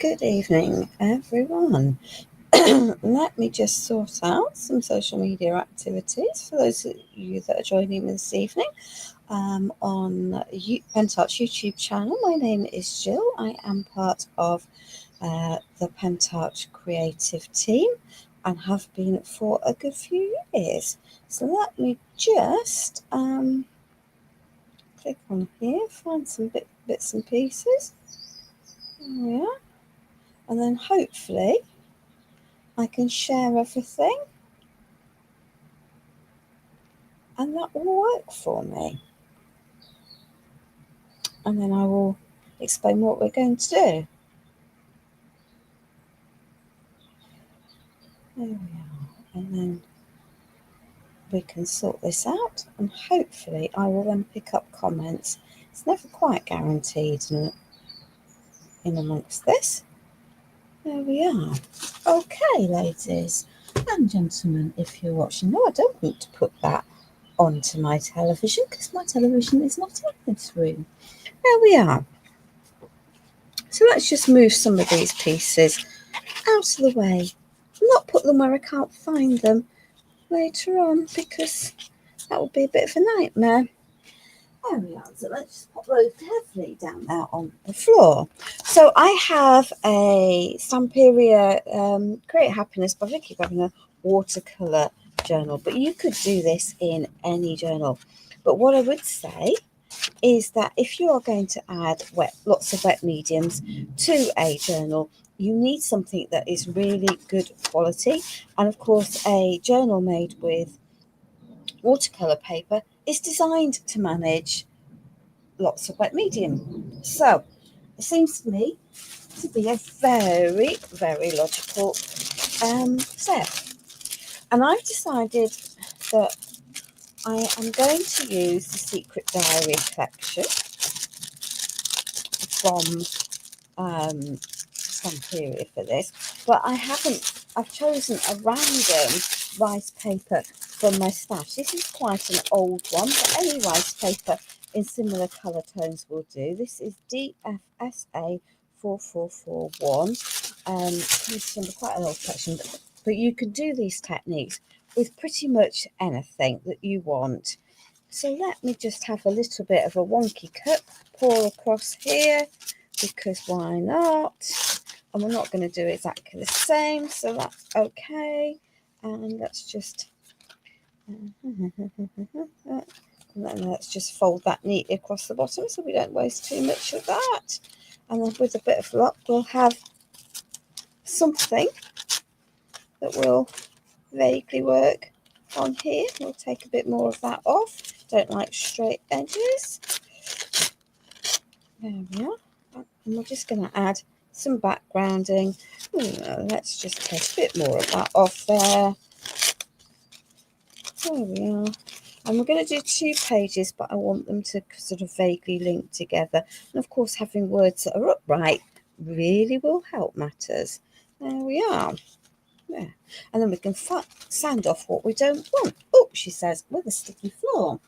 Good evening, everyone. Let me just sort out some social media activities for those of you that are joining me this evening on Pentart's YouTube channel. My name is Gill. I am part of the Pentart creative team and have been for a good few years. So let me just click on here, find some bits and pieces. There we are. And then hopefully I can share everything and that will work for me. And then I will explain what we're going to do. There we are. And then we can sort this out and hopefully I will then pick up comments. It's never quite guaranteed in amongst this. There we are. Okay, ladies and gentlemen, if you're watching. No, I don't want to put that onto my television because my television is not in this room. There we are. So let's just move some of these pieces out of the way. Not put them where I can't find them later on because that would be a bit of a nightmare. There we are. So let's just pop those carefully down there on the floor. So I have a Stamperia Create Happiness by Vicky Gravina watercolour journal, but you could do this in any journal. But what I would say is that if you are going to add lots of wet mediums to a journal, you need something that is really good quality. And of course, a journal made with watercolour paper is designed to manage lots of wet medium. So it seems to me to be a very, very logical step. And I've decided that I am going to use the Secret Diary collection from Stamperia for this, but I've chosen a random rice paper from my stash. This is quite an old one, but any rice paper in similar colour tones will do. This is DFSA 4441. It's quite an old collection, but you can do these techniques with pretty much anything that you want. So let me just have a little bit of a wonky cup pour across here, because why not? And we're not going to do exactly the same, so that's okay. And let's just let's just fold that neatly across the bottom so we don't waste too much of that. And then with a bit of luck, we'll have something that will vaguely work on here. We'll take a bit more of that off. Don't like straight edges. There we are. And we're just going to add some backgrounding. Let's just take a bit more of that off there. There we are. And we're going to do 2 pages, but I want them to sort of vaguely link together. And of course, having words that are upright really will help matters. There we are. Yeah. And then we can sand off what we don't want. Oh, she says, with a sticky floor.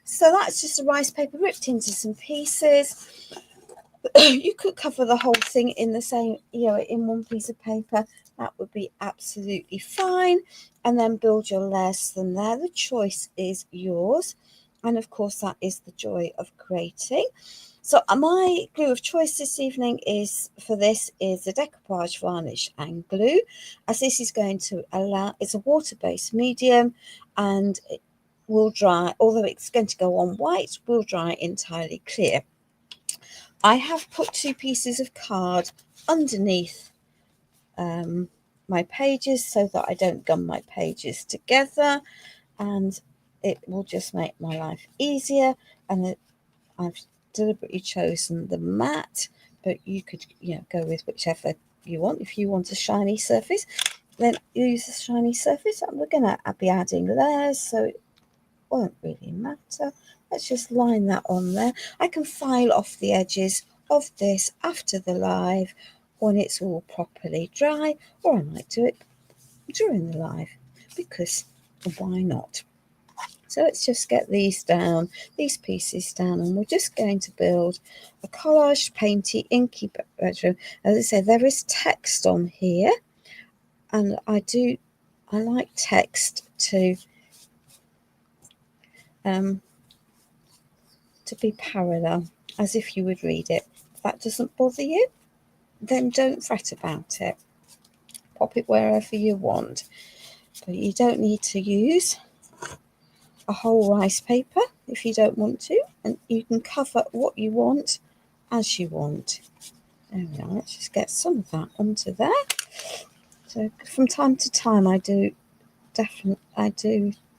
So that's just a rice paper ripped into some pieces. You could cover the whole thing in the same, in one piece of paper. That would be absolutely fine. And then build your layers from there. The choice is yours. And of course, that is the joy of creating. So my glue of choice this evening is the Decoupage Varnish and Glue, as this is going to it's a water-based medium and it will dry, although it's going to go on white, will dry entirely clear. I have put 2 pieces of card underneath my pages so that I don't gum my pages together, and it will just make my life easier. And I've deliberately chosen the matte, but you could go with whichever you want. If you want a shiny surface, then use a shiny surface, and we're going to be adding layers, so it won't really matter. Let's just line that on there. I can file off the edges of this after the live when it's all properly dry, or I might do it during the live, because why not? So let's just get these pieces down, and we're just going to build a collage, painty, inky bedroom. As I say, there is text on here, and I like text to be parallel, as if you would read it. If that doesn't bother you, then don't fret about it. Pop it wherever you want, but you don't need to use a whole rice paper if you don't want to, and you can cover what you want as you want. There we are. Let's just get some of that onto there. So from time to time I do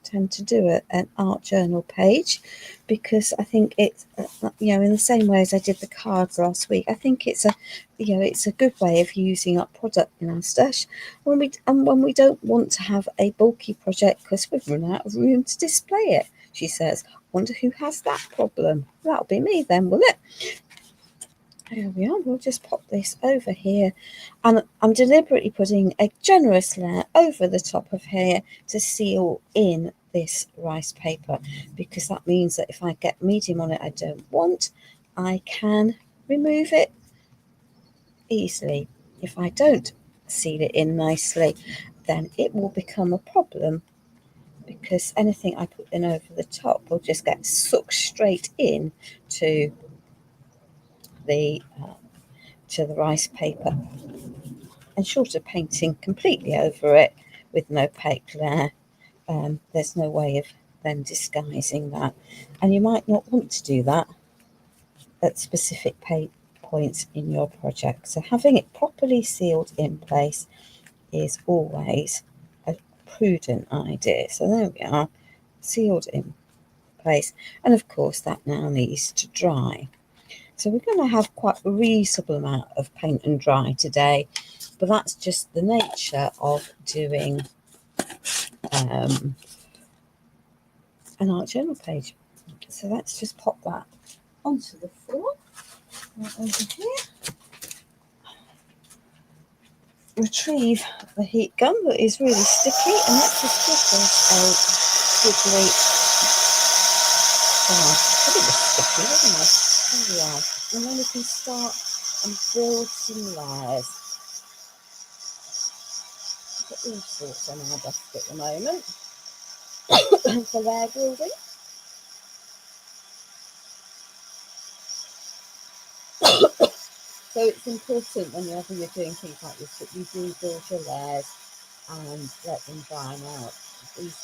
tend to do an art journal page, because I think it's in the same way as I did the cards last week, I think it's a good way of using up product in our stash when we don't want to have a bulky project because we've run out of room to display it. She says, wonder who has that problem. That'll be me then, will it? There we are. We'll just pop this over here, and I'm deliberately putting a generous layer over the top of here to seal in this rice paper, because that means that if I get medium on it I don't want, I can remove it easily. If I don't seal it in nicely, then it will become a problem, because anything I put in over the top will just get sucked straight in to the rice paper, and short of painting completely over it with an opaque layer, there's no way of then disguising that, and you might not want to do that at specific points in your project. So having it properly sealed in place is always a prudent idea. So there we are, sealed in place, and of course that now needs to dry. So we're going to have quite a reasonable amount of paint and dry today, but that's just the nature of doing an art journal page. So let's just pop that onto the floor right over here. Retrieve the heat gun that is really sticky, and let's just give this a squiggly I think it's sticky, isn't it? There we are. And then we can start and build some layers. I've got all sorts on our desk at the moment for layer building. So it's important whenever you're doing things like this that you do build your layers and let them dry out. These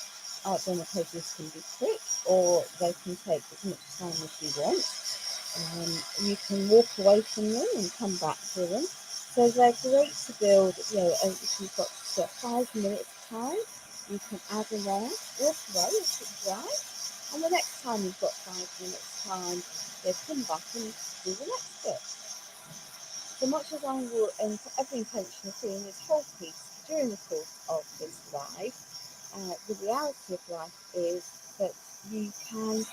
art journal pages can be quick, or they can take as much time as you want. You can walk away from them and come back to them. So they're great to build, if you've got 5 minutes time, you can add a layer, walk away, let it dry, and the next time you've got 5 minutes time, come back and do the next bit. So much as I will have the intention of doing this whole piece during the course of this live, the reality of life is that you can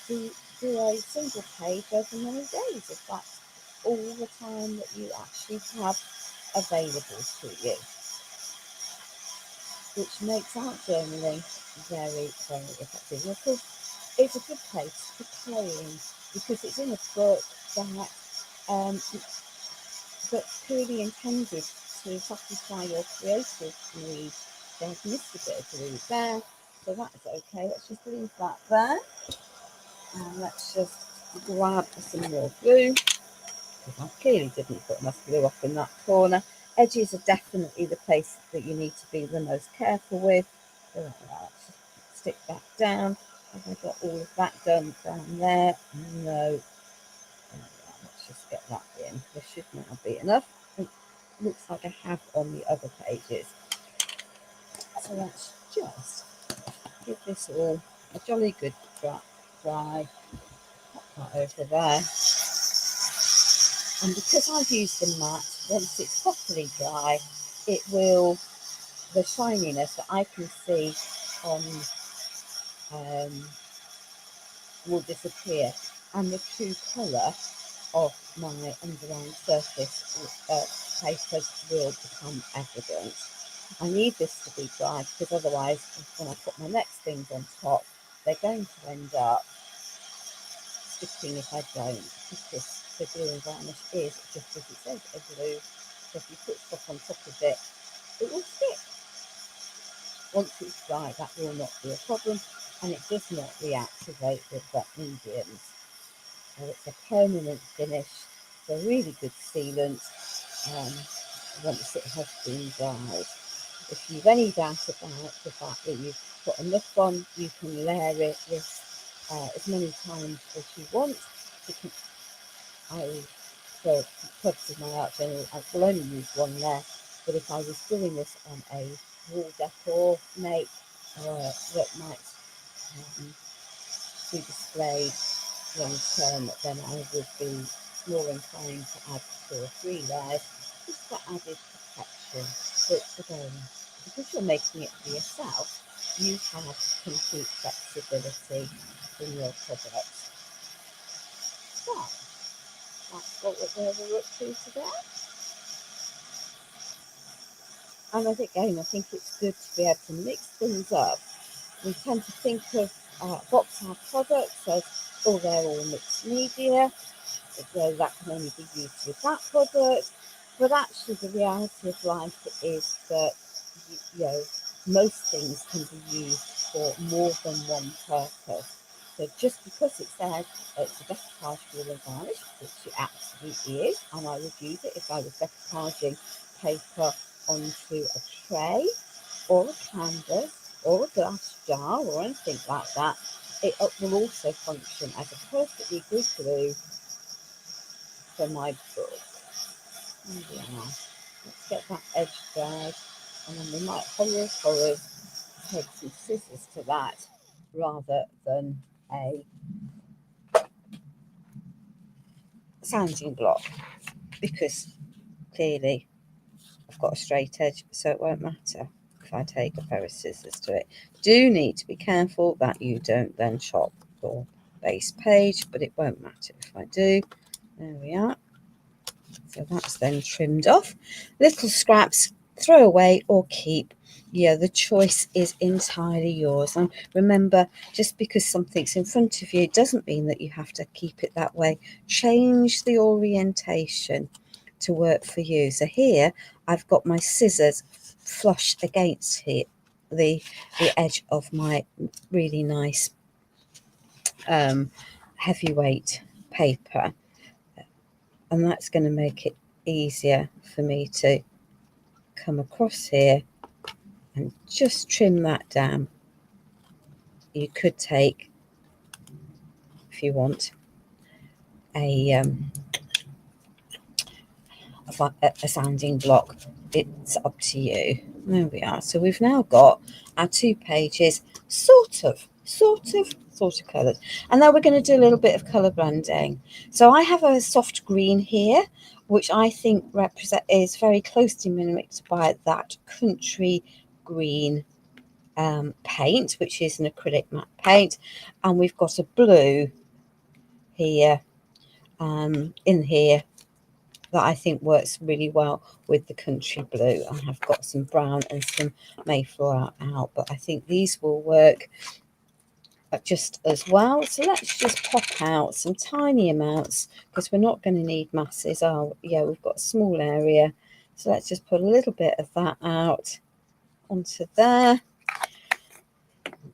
do a single page over many days if that's all the time that you actually have available to you, which makes art journaling very, very effective. And of course, it's a good place to play in, because it's in a book that's clearly intended to satisfy your creative needs. So I've missed a bit of glue there, so that's okay. Let's just leave that there, and let's just grab some more glue, because I clearly didn't put enough glue up in that corner. Edges are definitely the place that you need to be the most careful with. So let's just stick that down. Have I got all of that done down there? No. Let's just get that in. There should now be enough. It looks like I have on the other pages. So let's just give this all a jolly good dry. Pop that over there. And because I've used the matte, once it's properly dry, it will, the shininess that I can see on will disappear, and the true colour of my underlying surface papers will become evident. I need this to be dry, because otherwise when I put my next things on top, they're going to end up sticking if I don't, because the glue and varnish is, just as it says, a glue. So if you put stuff on top of it, it will stick. Once it's dry, that will not be a problem, and it does not reactivate with wet mediums. So it's a permanent finish, so really good sealant once it has been dried. If you've any doubt about the fact that you've put enough on, you can layer this as many times as you want. For purposes of my art journal, I will only use one there, but if I was doing this on a wall decor make that might be displayed long term, then I would be more inclined to add 2 or 3 layers just for added protection. But again, because you're making it for yourself, you have complete flexibility in your product. So that's what we're up to today. And I think it's good to be able to mix things up. We tend to think of box art products as, oh, they're all mixed media, so that can only be used with that product. But actually, the reality of life is that most things can be used for more than one purpose. So just because it says it's a decoupage glue and varnish, which it absolutely is, and I would use it if I was decoupaging paper onto a tray or a canvas or a glass jar or anything like that, it will also function as a perfectly good glue for my book. There we are. Let's get that edge dried, and then we might horrors take some scissors to that rather than a sanding block, because clearly I've got a straight edge, so it won't matter if I take a pair of scissors to it. Do need to be careful that you don't then chop your base page, but it won't matter if I do. There we are. So that's then trimmed off. Little scraps, throw away or keep. Yeah, the choice is entirely yours. And remember, just because something's in front of you doesn't mean that you have to keep it that way. Change the orientation to work for you. So here I've got my scissors flush against here, the edge of my really nice heavyweight paper, and that's going to make it easier for me to come across here and just trim that down. You could take, if you want, a sanding block. It's up to you. There we are. So we've now got our 2 pages sort of coloured, and now we're going to do a little bit of colour blending. So I have a soft green here, which I think is very closely mimicked by that country green paint, which is an acrylic matte paint, and we've got a blue here in here that I think works really well with the country blue. I have got some brown and some Mayflower out, but I think these will work just as well. So let's just pop out some tiny amounts, because we're not going to need masses. Oh yeah, we've got a small area, so let's just put a little bit of that out onto there.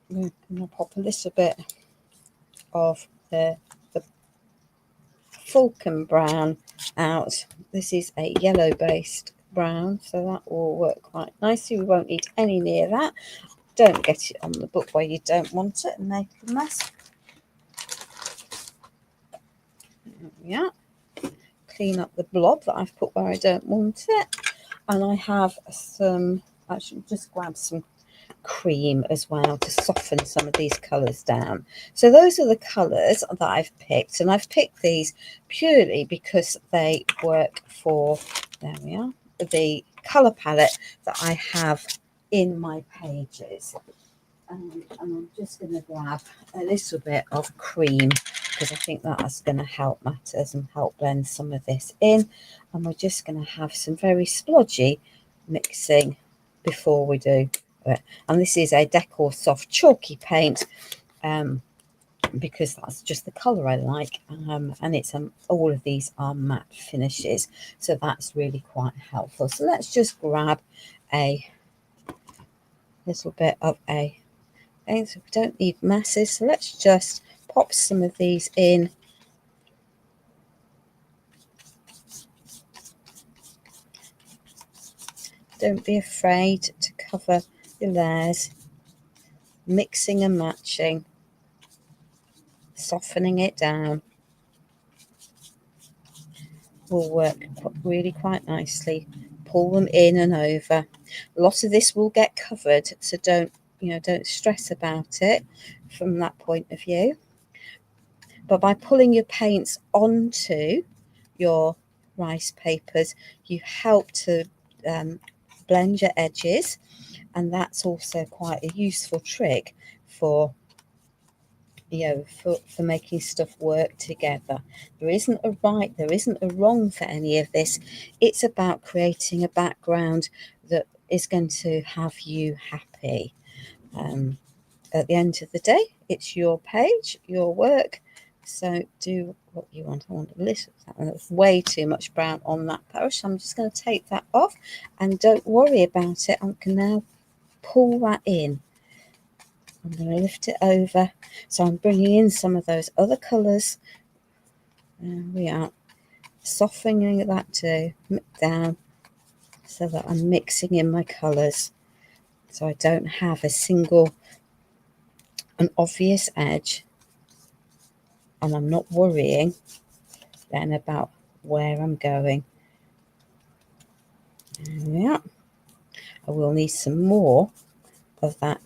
I'm going to pop a little bit of the Falcon Brown out. This is a yellow based brown, so that will work quite nicely. We won't need any near that. Don't get it on the book where you don't want it and make a mess. Yeah, clean up the blob that I've put where I don't want it, and I have some, actually just grab some cream as well to soften some of these colours down. So those are the colours that I've picked, and I've picked these purely because they work for, there we are, the colour palette that I have in my pages. And I'm just going to grab a little bit of cream, because I think that's going to help matters and help blend some of this in. And we're just going to have some very splodgy mixing before we do it. And this is a Decor Soft Chalky Paint, because that's just the colour I like, and it's all of these are matte finishes, so that's really quite helpful. So let's just grab a little bit of a thing. So we don't need masses, so let's just pop some of these in. Don't be afraid to cover your layers, mixing and matching, softening it down will work really quite nicely. Pull them in and over. A lot of this will get covered, so don't stress about it from that point of view. But by pulling your paints onto your rice papers, you help to blend your edges, and that's also quite a useful trick for for making stuff work together. There isn't a right, there isn't a wrong for any of this. It's about creating a background that is going to have you happy. At the end of the day, it's your page, your work, so do what you want. I want a little, that's way too much brown on that brush. I'm just going to take that off, and don't worry about it. I can now pull that in. I'm going to lift it over, so I'm bringing in some of those other colours. There we are, softening that too down, so that I'm mixing in my colours, so I don't have an obvious edge, and I'm not worrying then about where I'm going. There we are. I will need some more of that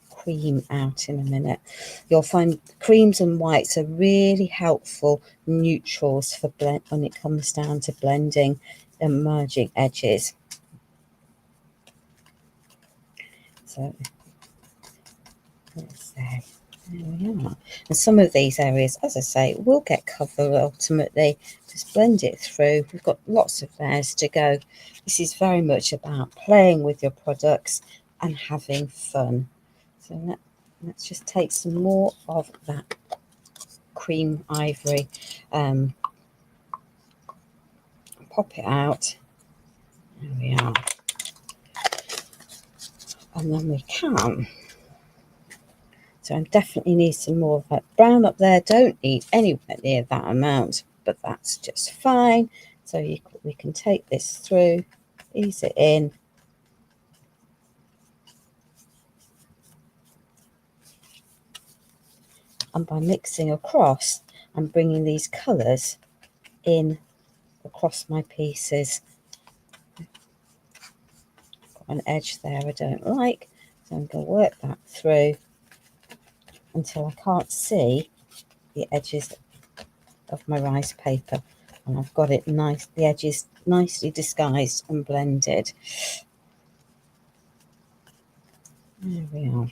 cream out in a minute. You'll find creams and whites are really helpful neutrals for blend when it comes down to blending and merging edges. So let's say there we are. And some of these areas, as I say, will get covered ultimately. Just blend it through. We've got lots of layers to go. This is very much about playing with your products and having fun. So let's just take some more of that cream ivory, pop it out. There we are. And then we can. So I definitely need some more of that brown up there. Don't need anywhere near that amount, but that's just fine. So we can take this through, ease it in. And by mixing across, I'm bringing these colours in across my pieces. Got an edge there I don't like, so I'm going to work that through until I can't see the edges of my rice paper, and I've got it nice, the edges nicely disguised and blended. There we are.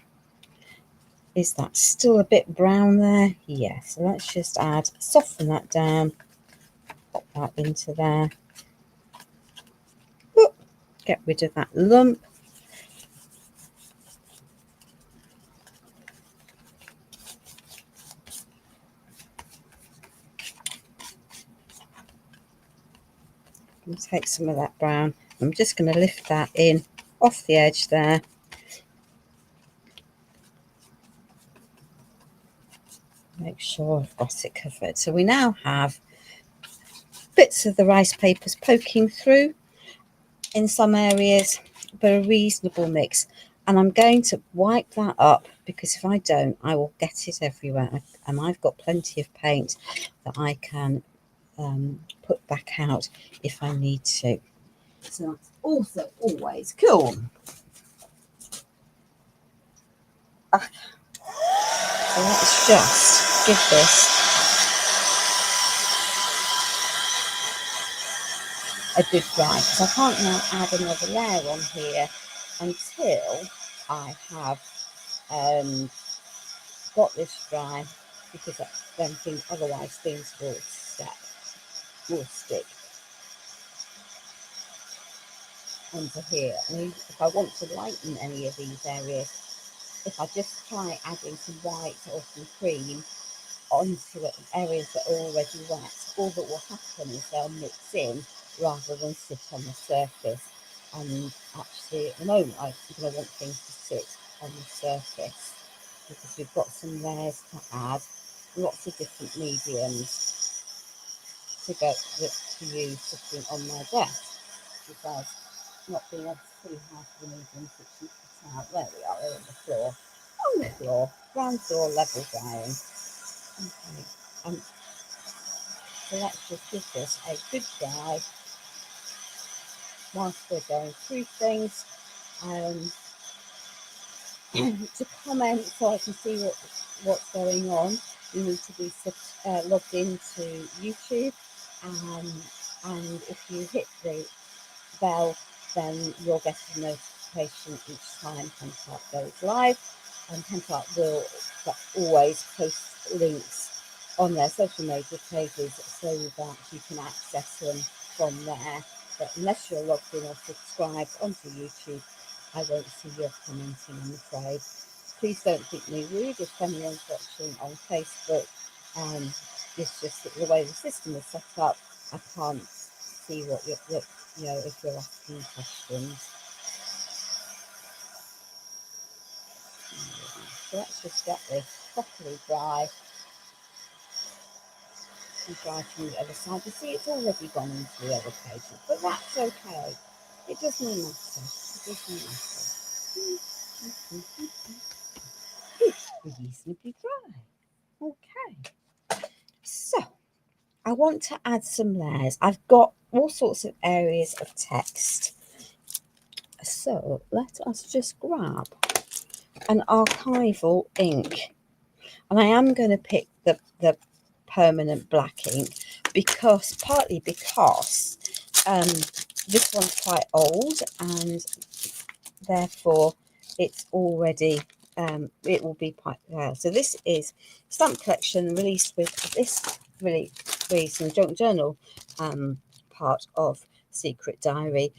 Is that still a bit brown there? Yes. So let's just soften that down, pop that into there. Ooh, get rid of that lump. And take some of that brown. I'm just going to lift that in off the edge there. Make sure I've got it covered. So we now have bits of the rice papers poking through in some areas, but a reasonable mix. And I'm going to wipe that up, because if I don't, I will get it everywhere. And I've got plenty of paint that I can put back out if I need to. So that's also always cool. So let's just give this a good dry, because I can't now add another layer on here until I have got this dry, because then otherwise things will stick onto here. And if I want to lighten any of these areas, if I just try adding some white or some cream onto areas that are already wet, all that will happen is they'll mix in rather than sit on the surface. And actually, at the moment, I'm going to want things to sit on the surface because we've got some layers to add, lots of different mediums to use sitting on my desk, because not being able to see half the mediums that you put out. There we are, on the floor. On the floor, ground floor, level down. Okay, so let's just give this a good try whilst we're going through things. To comment so I can see what's going on, you need to be logged into YouTube, and if you hit the bell, then you'll get a notification each time Pentart goes live. And Pentart will always post links on their social media pages so that you can access them from there. But unless you're logged in or subscribed onto YouTube, I won't see your commenting, I'm afraid. Please don't think me rude if anyone's watching on Facebook. It's just that the way the system is set up, I can't see what you're, if you're asking questions. So let's just get this properly dry. And dry from the other side. You see, it's already gone into the other pages, but that's okay. It doesn't matter. It doesn't matter. It's reasonably dry. Okay. So, I want to add some layers. I've got all sorts of areas of text. So, let us just grab an archival ink. And I am going to pick the permanent black ink partly because this one's quite old, and therefore it's already it will be quite rare. So this is stamp collection released with this really recent junk journal part of Secret Diary.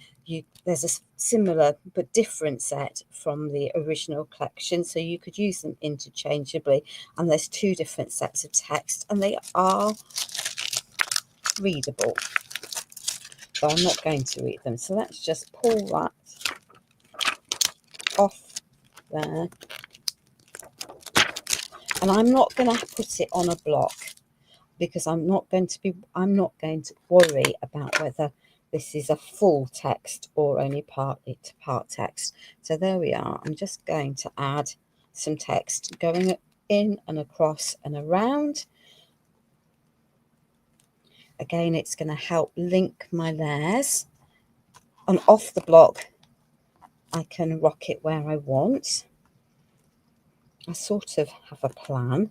There's a similar but different set from the original collection, so you could use them interchangeably. And there's two different sets of text, and they are readable. So I'm not going to read them. So let's just pull that off there. And I'm not going to put it on a block because I'm not going to worry about whether this is a full text or only part text. So there we are. I'm just going to add some text going in and across and around. Again, it's going to help link my layers. And off the block, I can rock it where I want. I sort of have a plan,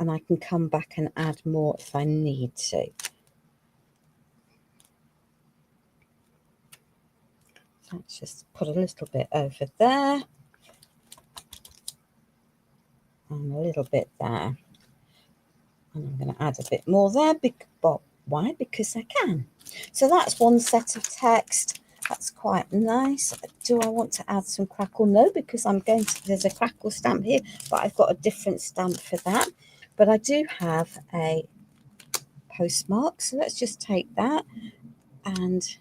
and I can come back and add more if I need to. Let's just put a little bit over there and a little bit there. And I'm going to add a bit more there. Why? Because I can. So that's one set of text. That's quite nice. Do I want to add some crackle? No, because there's a crackle stamp here, but I've got a different stamp for that. But I do have a postmark. So let's just take that and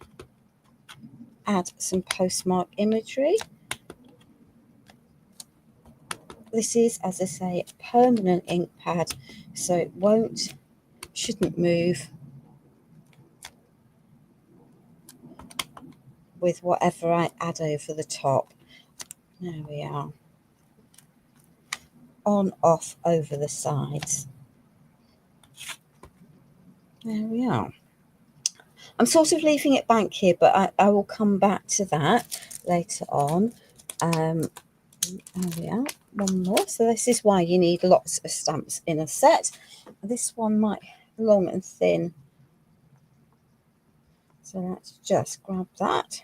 add some postmark imagery. This is, as I say, a permanent ink pad, so it shouldn't move with whatever I add over the top. There we are. On, off, over the sides. There we are. I'm sort of leaving it blank here, but I will come back to that later on. There we are. One more. So this is why you need lots of stamps in a set. This one might be long and thin. So let's just grab that.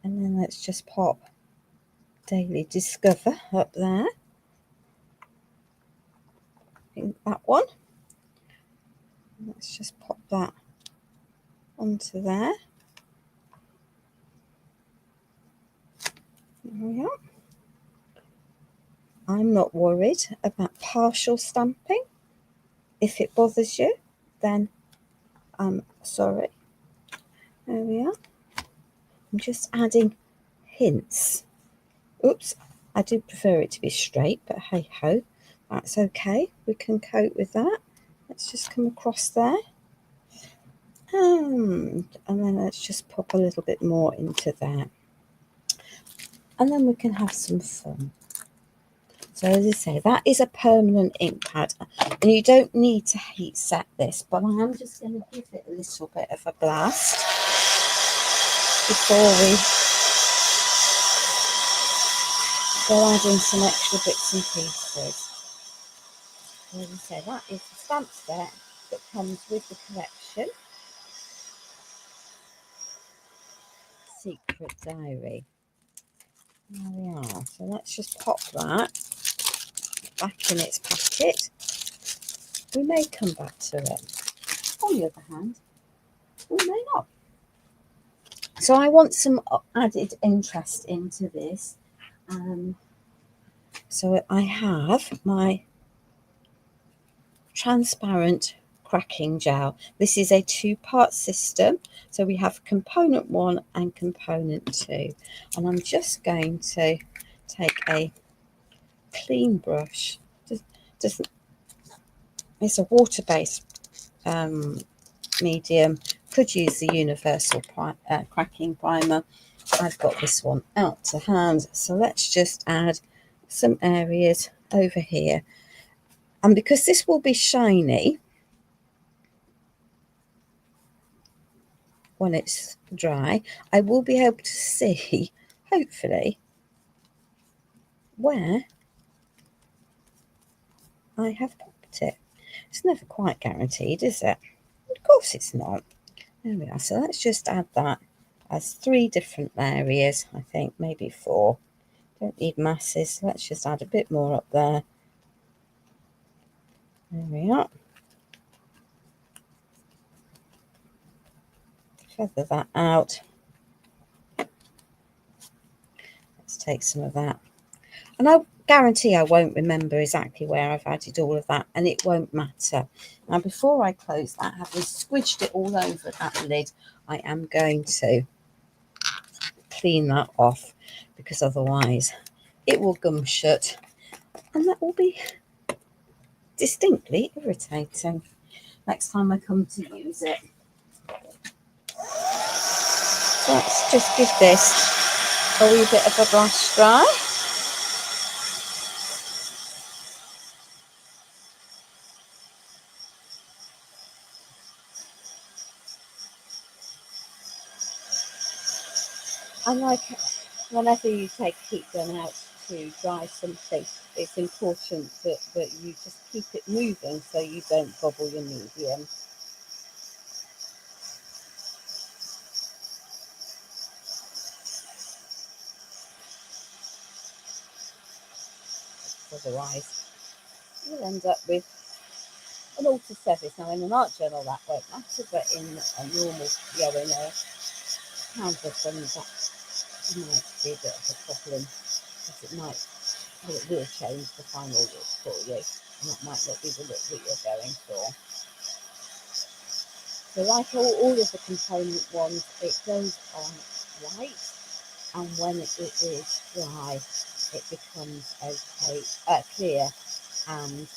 And then let's just pop Daily Discover up there. I think that one. Let's just pop that onto there. There we are. I'm not worried about partial stamping. If it bothers you, then I'm sorry. There we are. I'm just adding hints. Oops, I do prefer it to be straight, but hey ho, that's okay. We can cope with that. Let's just come across there. And then let's just pop a little bit more into there. And then we can have some fun. So as I say, that is a permanent ink pad. And you don't need to heat set this, but I am just going to give it a little bit of a blast before we go adding some extra bits and pieces. So as I say, that is the stamp set that comes with the collection. Secret Diary. There we are. So let's just pop that back in its packet. We may come back to it. On the other hand, we may not. So I want some added interest into this. So I have my transparent cracking gel. This is a two-part system. So we have component 1 and component 2. And I'm just going to take a clean brush. It's a water-based medium. Could use the universal cracking primer. I've got this one out to hand. So let's just add some areas over here. And because this will be shiny when it's dry, I will be able to see, hopefully, where I have popped it. It's never quite guaranteed, is it? Of course it's not. There we are. So let's just add that as 3 different areas, I think, maybe 4. Don't need masses. Let's just add a bit more up there. There we are. Feather that out. Let's take some of that. And I guarantee I won't remember exactly where I've added all of that, and it won't matter. Now, before I close that, having squidged it all over that lid, I am going to clean that off, because otherwise it will gum shut, and that will be distinctly irritating next time I come to use it. So let's just give this a wee bit of a blast dry. And like whenever you take a heat gun out to dry something, it's important that you just keep it moving so you don't bubble your medium. Otherwise, you'll end up with an alter surface. Now, in an art journal, that won't matter, but in a normal, in a canvas, then that might be a bit of a problem, because it will change the final look for you, and that might not be the look that you're going for. So like all of the component ones, it goes on white, and when it is dry, it becomes clear, and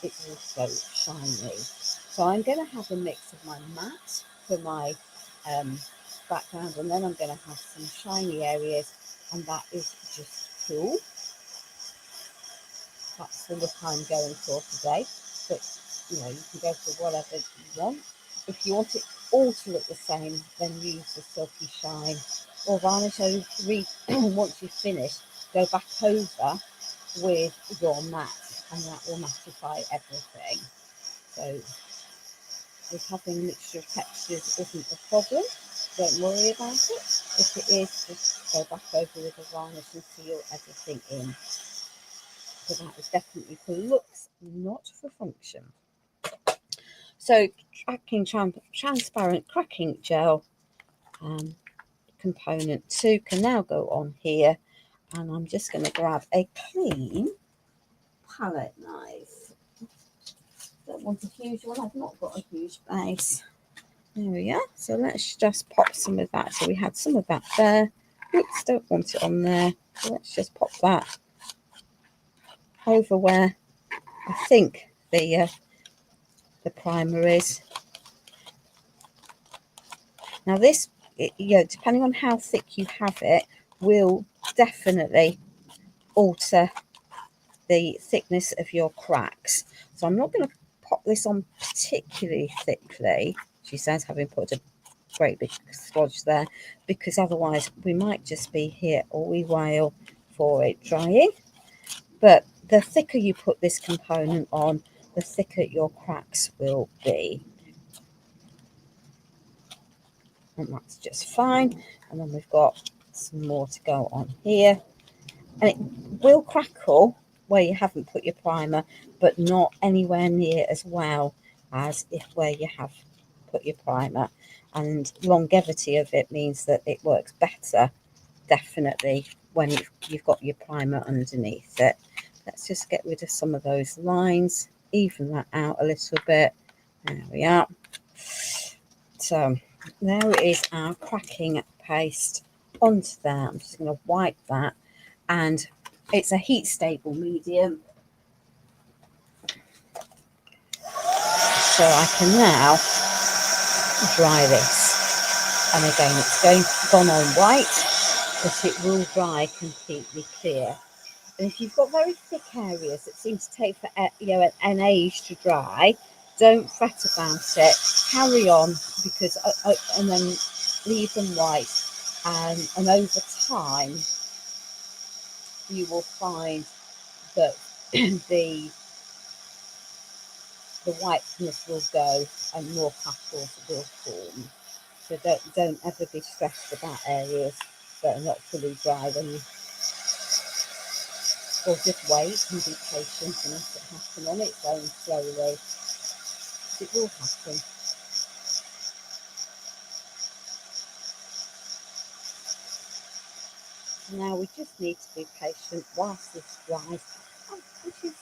it's also shiny. So I'm going to have a mix of my matte for my background, and then I'm going to have some shiny areas, and that is just cool. That's the look I'm going for today. But you can go for whatever you want. If you want it all to look the same, then use the silky shine or varnish over. Once you've finished, go back over with your matte, and that will mattify everything. So with having a mixture of textures isn't a problem. Don't worry about it. If it is, just go back over with the varnish and seal everything in. So that is definitely for looks, not for function. So transparent cracking gel component 2 can now go on here, and I'm just going to grab a clean palette knife. Don't want a huge one. I've not got a huge base. There we are. So let's just pop some of that. So we had some of that there. Oops, don't want it on there. So let's just pop that over where I think the primer is. Now this, depending on how thick you have it, will definitely alter the thickness of your cracks. So I'm not going to pop this on particularly thickly, she says, having put a great big splodge there, because otherwise we might just be here a wee while for it drying. But the thicker you put this component on, the thicker your cracks will be. And that's just fine. And then we've got some more to go on here. And it will crackle where you haven't put your primer, but not anywhere near as well as where you have put your primer. And longevity of it means that it works better, definitely, when you've got your primer underneath it. Let's just get rid of some of those lines, even that out a little bit. There we are. So there it is, our cracking paste onto there. I'm just going to wipe that, and it's a heat stable medium, so I can now dry this. And again, it's gone on white, but it will dry completely clear. And if you've got very thick areas that seem to take for an age to dry, don't fret about it. Carry on, because and then leave them white, and over time you will find that the whiteness will go and more petals will form. So don't ever be stressed about areas that are not fully dry when you, or just wait and be patient and let it happen on its own slowly. It will happen. Now we just need to be patient whilst this dries, which is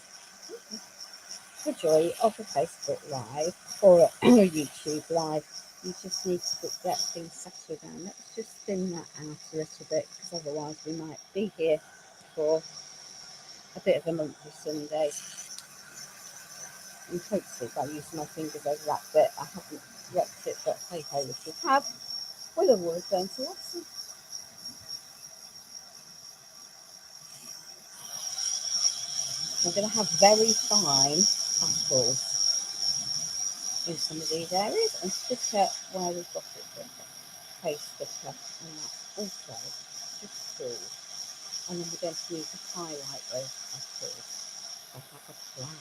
the joy of a Facebook Live or a YouTube Live. You just need to get things settled down. Let's just thin that out a little bit, because otherwise we might be here for a bit of a monthly Sunday. And hopefully by using my fingers over that bit, I haven't wrecked it, but hey ho, if you have, we'll avoid going to lesson. I'm going to have very fine apples in some of these areas, and thicker where we've got it thicker, paste thicker, and that's also just cool. And then we're going to need to highlight those apples. I have a plan.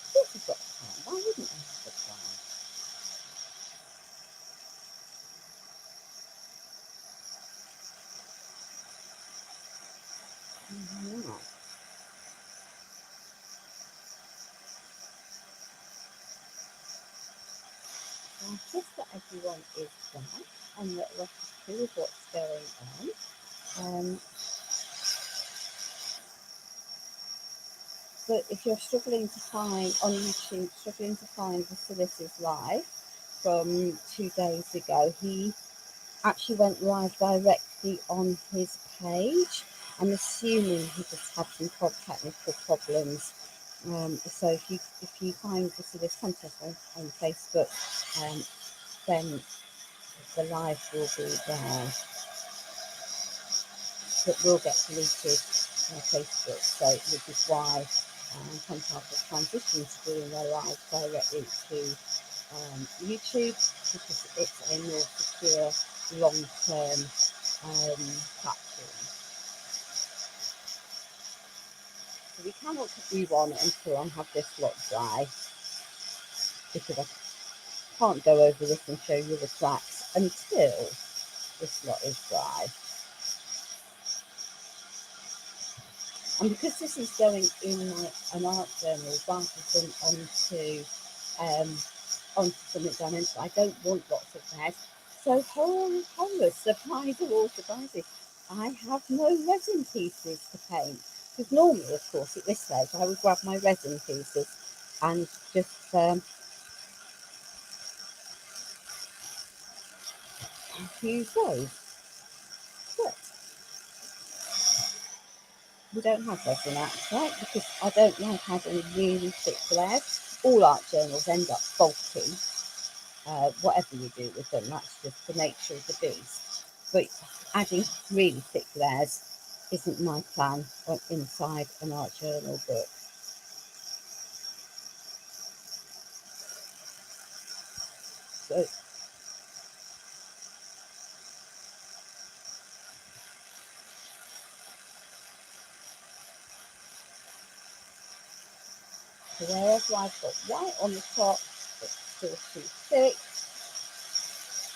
Of course I've got a plan. Why wouldn't I have a plan? Now, I guess that everyone is done and that we're happy with what's going on. But if you're struggling to find on YouTube, Vasilis's live from 2 days ago, he actually went live directly on his page. I'm assuming he just had some technical problems. So if you find Vasilis content on Facebook, then the live will be there. But will get deleted on Facebook, so which is why sometimes the transition to doing their live directly to YouTube, because it's a more secure, long-term platform. So we cannot move on until I have this lot dry, because I can't go over this and show you the cracks until this lot is dry. And because this is going in an art journal rather than onto something dimensional, I don't want lots of red. So horror, surprise of all surprises, I have no resin pieces to paint. because normally, of course, at this stage, I would grab my resin pieces and just use those. But we don't have resin arts, right? Because I don't like having really thick layers. All art journals end up bulky, whatever you do with them. That's just the nature of the beast. But adding really thick layers isn't my plan inside an art journal book. So wherever I've got white on the top, it's still too thick.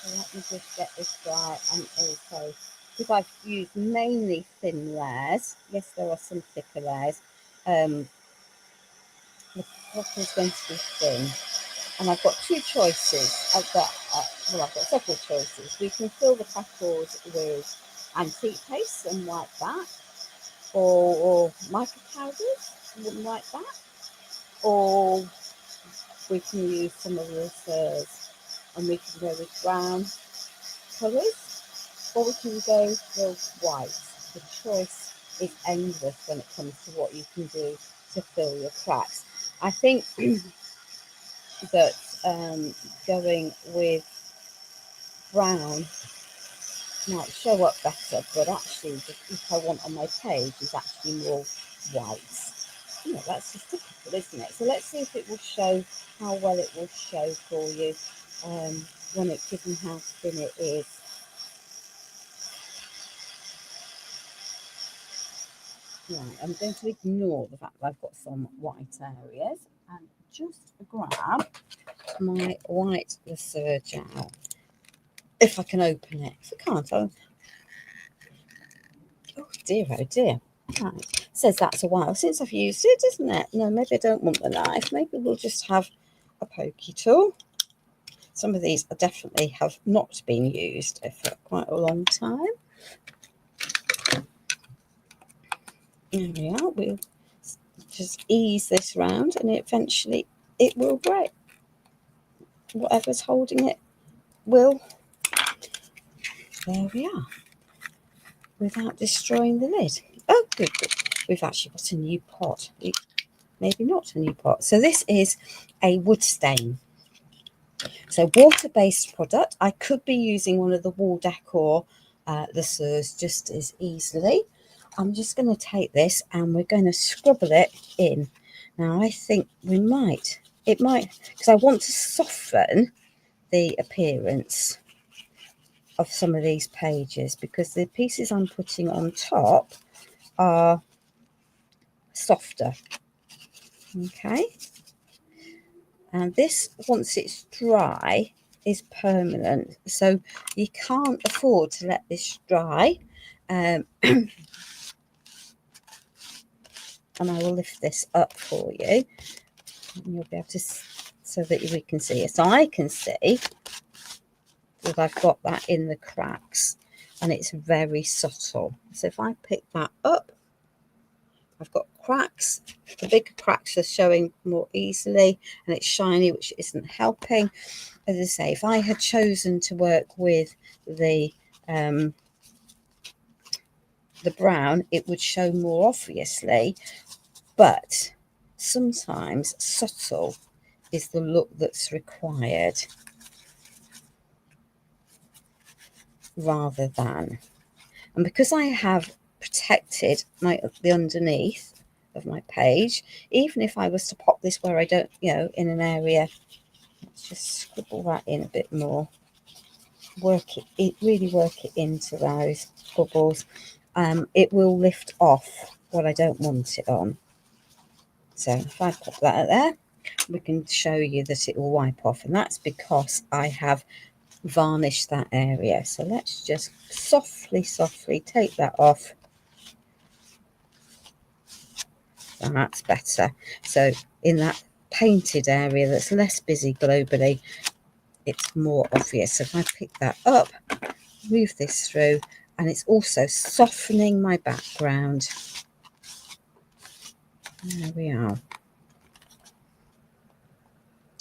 So let me just get this dry, and also because I've used mainly thin layers. Yes, there are some thicker layers. The bottle is going to be thin, and I've got two choices. I've got several choices. We can fill the petals with antique paste and white back, or mica powders, wouldn't like that, or we can use some of the furs and we can go with brown colours, or we can go with white. The choice is endless when it comes to what you can do to fill your cracks. I think that going with brown might show up better, but actually if I want on my page is actually more white. You know, that's just typical, isn't it? So let's see if it will show, how well it will show for you when it, given how thin it is. Right, I'm going to ignore the fact that I've got some white areas and just grab my white research out. If I can open it. If I can't, oh dear, oh dear. Right. Says that's a while since I've used it, doesn't it? No, maybe I don't want the knife. Maybe we'll just have a pokey tool. Some of these definitely have not been used for quite a long time. There we are. We'll just ease this round and eventually it will break. Whatever's holding it will. There we are. Without destroying the lid. Oh, good. We've actually got a new pot. Maybe not a new pot. So this is a wood stain. So water-based product. I could be using one of the wall decor lasers just as easily. I'm just going to take this and we're going to scribble it in. Now I think it might, because I want to soften the appearance of some of these pages, because the pieces I'm putting on top are softer. Okay, and this, once it's dry, is permanent, so you can't afford to let this dry. And I will lift this up for you and you'll be able to, so that we can see it. So I can see that I've got that in the cracks and it's very subtle. So if I pick that up, I've got cracks. The bigger cracks are showing more easily and it's shiny, which isn't helping. As I say, if I had chosen to work with the brown, it would show more obviously, but sometimes subtle is the look that's required rather than. And because I have protected the underneath of my page, even if I was to pop this where I don't, in an area, let's just scribble that in a bit more, really work it into those bubbles. It will lift off what I don't want it on. So if I pop that out there, we can show you that it will wipe off, and that's because I have varnished that area. So let's just softly take that off. And that's better. So in that painted area that's less busy globally, it's more obvious. So if I pick that up, move this through, and it's also softening my background. There we are.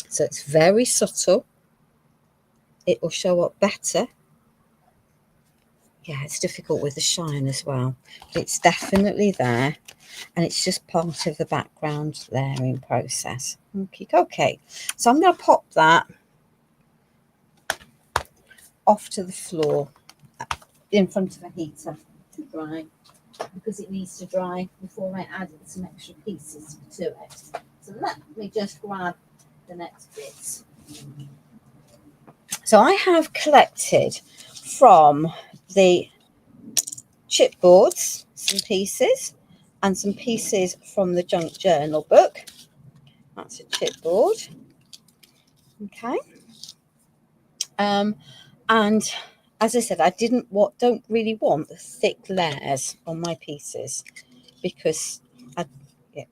So it's very subtle. It will show up better. Yeah, it's difficult with the shine as well, but it's definitely there, and it's just part of the background layering process. Okay, so I'm going to pop that off to the floor in front of a heater to dry, because it needs to dry before I add some extra pieces to it. So let me just grab the next bits. So I have collected from the chipboards some pieces, and some pieces from the junk journal book. That's a chipboard. Okay. And as I said, I don't really want the thick layers on my pieces, because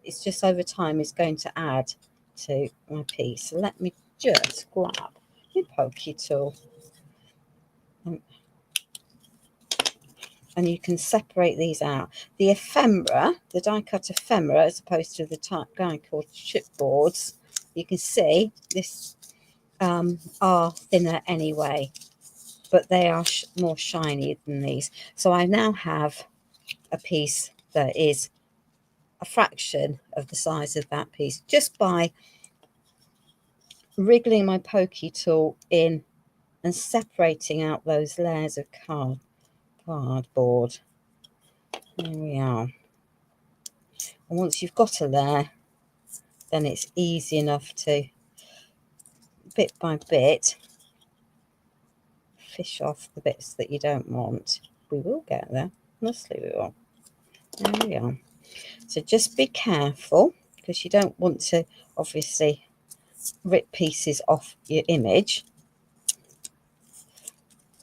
it's just over time is going to add to my piece. So let me just grab my pokey tool, and you can separate these out. The ephemera, the die cut ephemera, as opposed to the die cut chipboards, you can see this are thinner anyway, but they are more shiny than these. So I now have a piece that is a fraction of the size of that piece, just by wriggling my pokey tool in and separating out those layers of cardboard. There we are. And once you've got a layer, then it's easy enough to, bit by bit, fish off the bits that you don't want. We will get there. Honestly, we will. There we are. So just be careful, because you don't want to obviously rip pieces off your image,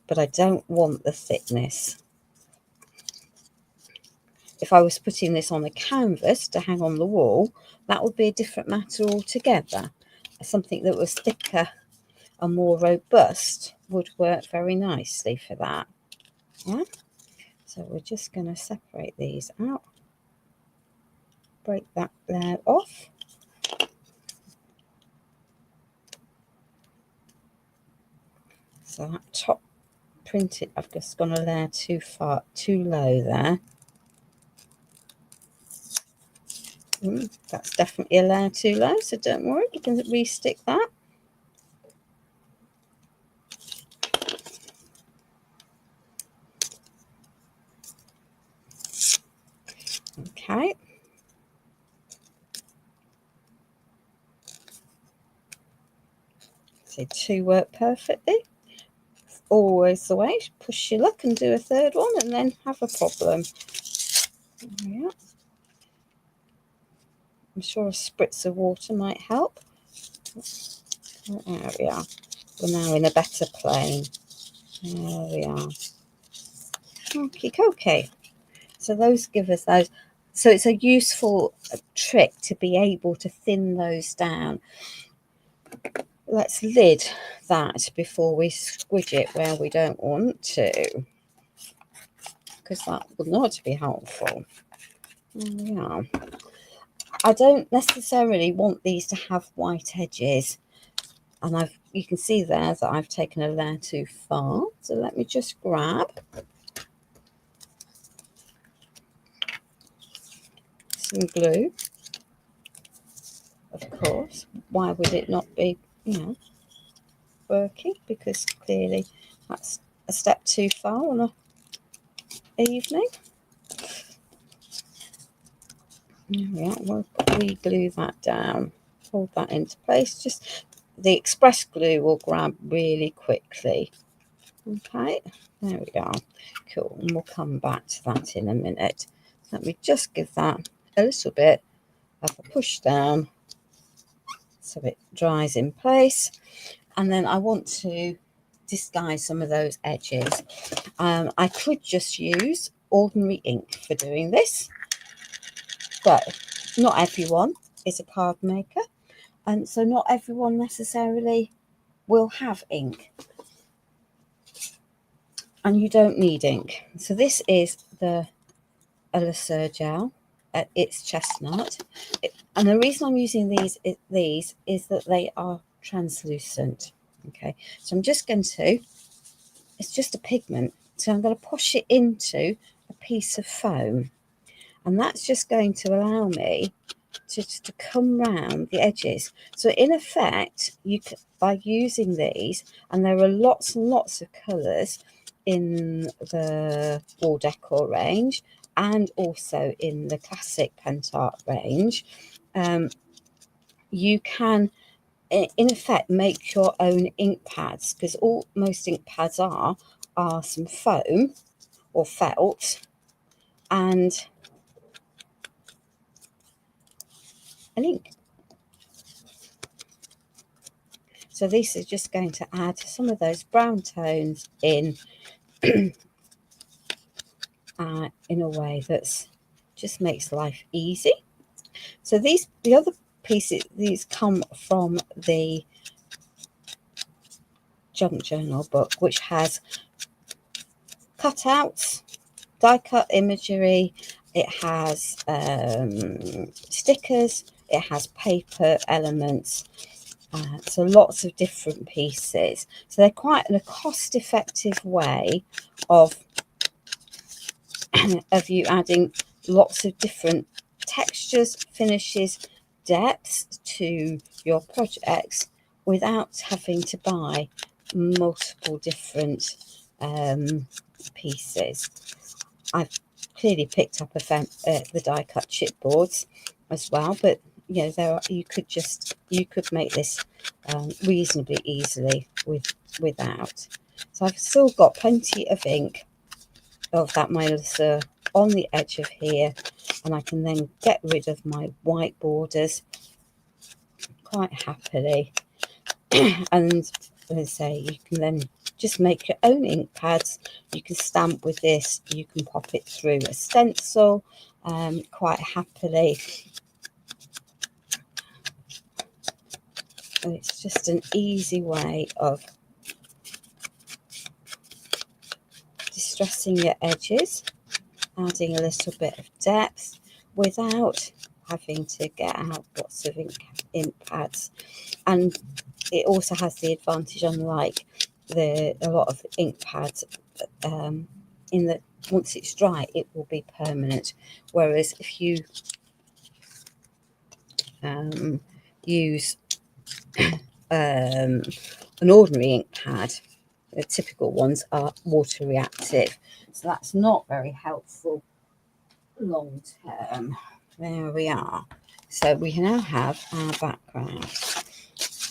but I don't want the thickness. If I was putting this on a canvas to hang on the wall, that would be a different matter altogether. Something that was thicker and more robust would work very nicely for that. Yeah. So we're just going to separate these out. Break that layer off. So that top printed, I've just gone a layer too low there. That's definitely a layer too low, so don't worry, you can re-stick that. Okay. So two work perfectly. Always the way. Push your luck and do a third one, and then have a problem. Yeah. I'm sure a spritz of water might help. There we are. We're now in a better plane. There we are. Okay. So those give us those. So it's a useful trick to be able to thin those down. Let's lid that before we squidge it where we don't want to, because that would not be helpful. Yeah. I don't necessarily want these to have white edges, and you can see there that I've taken a layer too far. So let me just grab some glue. Of course, why would it not be, working? Because clearly that's a step too far on an evening. Yeah, we'll re-glue that down, hold that into place. Just the express glue will grab really quickly. Okay, there we are. Cool, and we'll come back to that in a minute. Let me just give that a little bit of a push down so it dries in place, and then I want to disguise some of those edges. I could just use ordinary ink for doing this, but not everyone is a card maker, and so not everyone necessarily will have ink, and you don't need ink. So this is the Gel it's chestnut. And the reason I'm using these is that they are translucent. Okay, so I'm just going to, it's just a pigment, so I'm going to push it into a piece of foam, and that's just going to allow me to come round the edges. So in effect, you can, by using these, and there are lots and lots of colours in the wall decor range and also in the classic Pentart range, you can in effect make your own ink pads, because all most ink pads are some foam or felt and an ink. So this is just going to add some of those brown tones in in a way that's just makes life easy. So the other pieces, these come from the Junk Journal book, which has cutouts, die cut imagery, it has stickers, it has paper elements, so lots of different pieces. So they're quite a cost-effective way of you adding lots of different textures, finishes, depths to your projects without having to buy multiple different pieces. I've clearly picked up the die cut chipboards as well, but you know, there are, you could make this reasonably easily without. So I've still got plenty of ink of that Melissa on the edge of here, and I can then get rid of my white borders quite happily. And as I say, you can then just make your own ink pads. You can stamp with this, you can pop it through a stencil quite happily. And it's just an easy way of distressing your edges, adding a little bit of depth without having to get out lots of ink pads. And it also has the advantage, unlike a lot of ink pads, in that once it's dry it will be permanent, whereas if you use an ordinary ink pad, the typical ones are water reactive, so that's not very helpful long term. There we are. So we now have our background,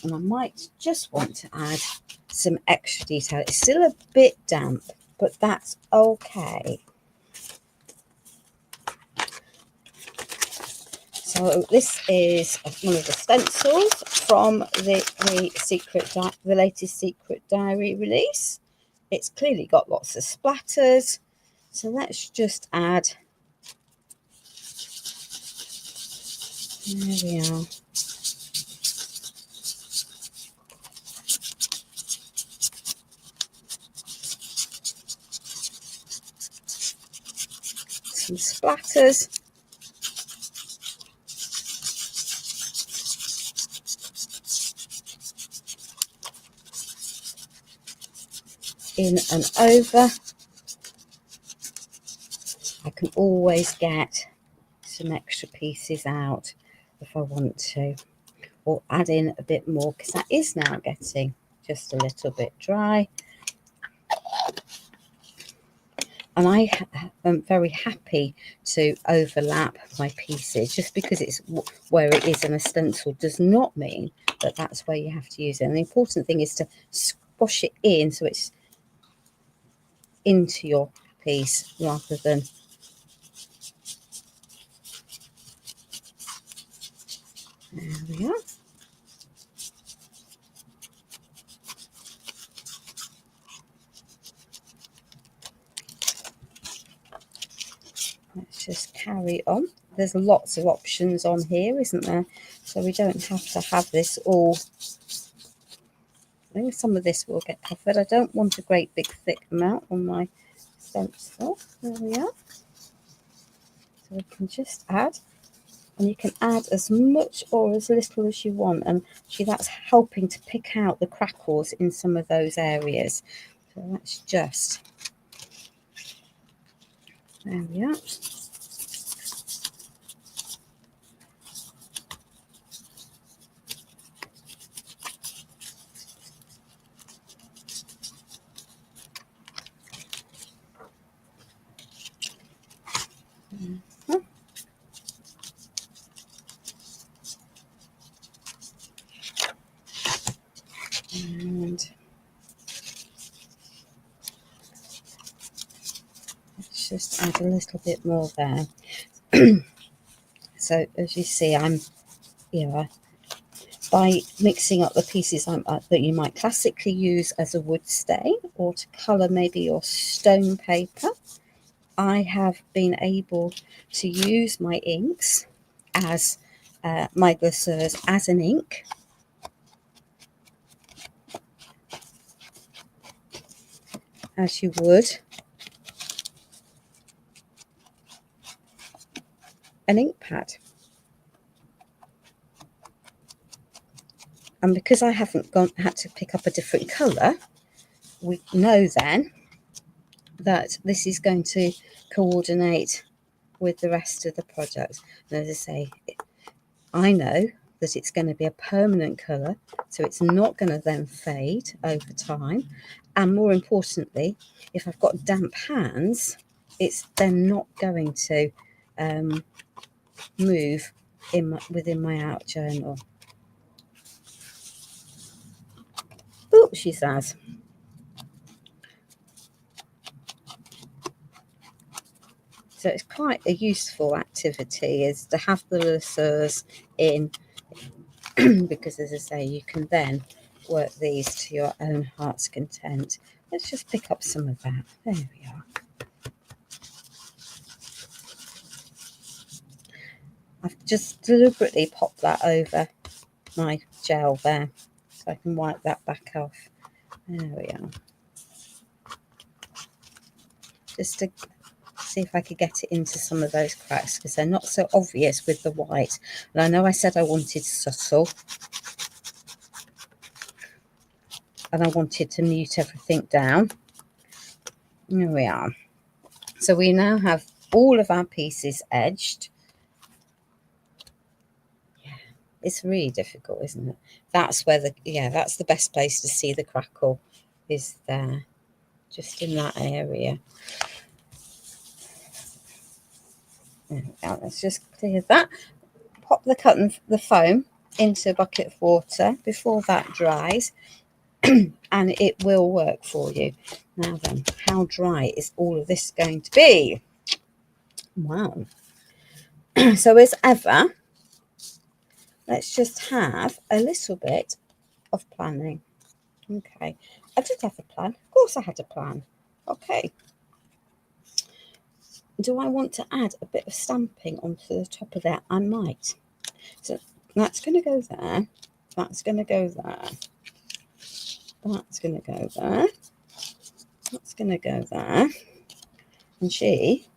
and I might just want to add some extra detail. It's still a bit damp, but that's okay. So this is one of the stencils from the latest Secret Diary release. It's clearly got lots of splatters, so let's just add. There we are. Some splatters. In and over. I can always get some extra pieces out if I want to, or add in a bit more, because that is now getting just a little bit dry. And I am very happy to overlap my pieces. Just because it's where it is in a stencil does not mean that that's where you have to use it. And the important thing is to squash it in so it's into your piece rather than there we are. Let's just carry on. There's lots of options on here, isn't there? So we don't have to have this all. I think some of this will get covered. I don't want a great big thick amount on my stencil. There we are. So we can just add, and you can add as much or as little as you want, and actually that's helping to pick out the crackles in some of those areas. So that's just, there we are. And let's just add a little bit more there. So as you see, I'm, by mixing up the pieces that you might classically use as a wood stain or to colour maybe your stone paper, I have been able to use my inks as my glaceurs as an ink. As you would an ink pad. And because I haven't had to pick up a different colour, we know then that this is going to coordinate with the rest of the product. And as I say, I know that it's going to be a permanent colour, so it's not going to then fade over time. And more importantly, if I've got damp hands, it's then not going to move within my art journal. Oh, she says. So it's quite a useful activity, is to have the glaceurs in, because as I say, you can then work these to your own heart's content. Let's just pick up some of that. There we are. I've just deliberately popped that over my gel there, so I can wipe that back off. There we are. Just to see if I could get it into some of those cracks, because they're not so obvious with the white. And I know I said I wanted subtle, and I wanted to mute everything down. Here we are. So we now have all of our pieces edged. Yeah, it's really difficult, isn't it? That's where that's the best place to see the crackle, is there, just in that area. There we go. Let's just clear that. Pop the foam into a bucket of water before that dries, and it will work for you. Now then, how dry is all of this going to be? Wow. So as ever, let's just have a little bit of planning. Okay, I did have a plan. Of course I had a plan. Okay. Do I want to add a bit of stamping onto the top of that? I might. So that's going to go there. That's going to go there. That's going to go there. That's going to go there. And she,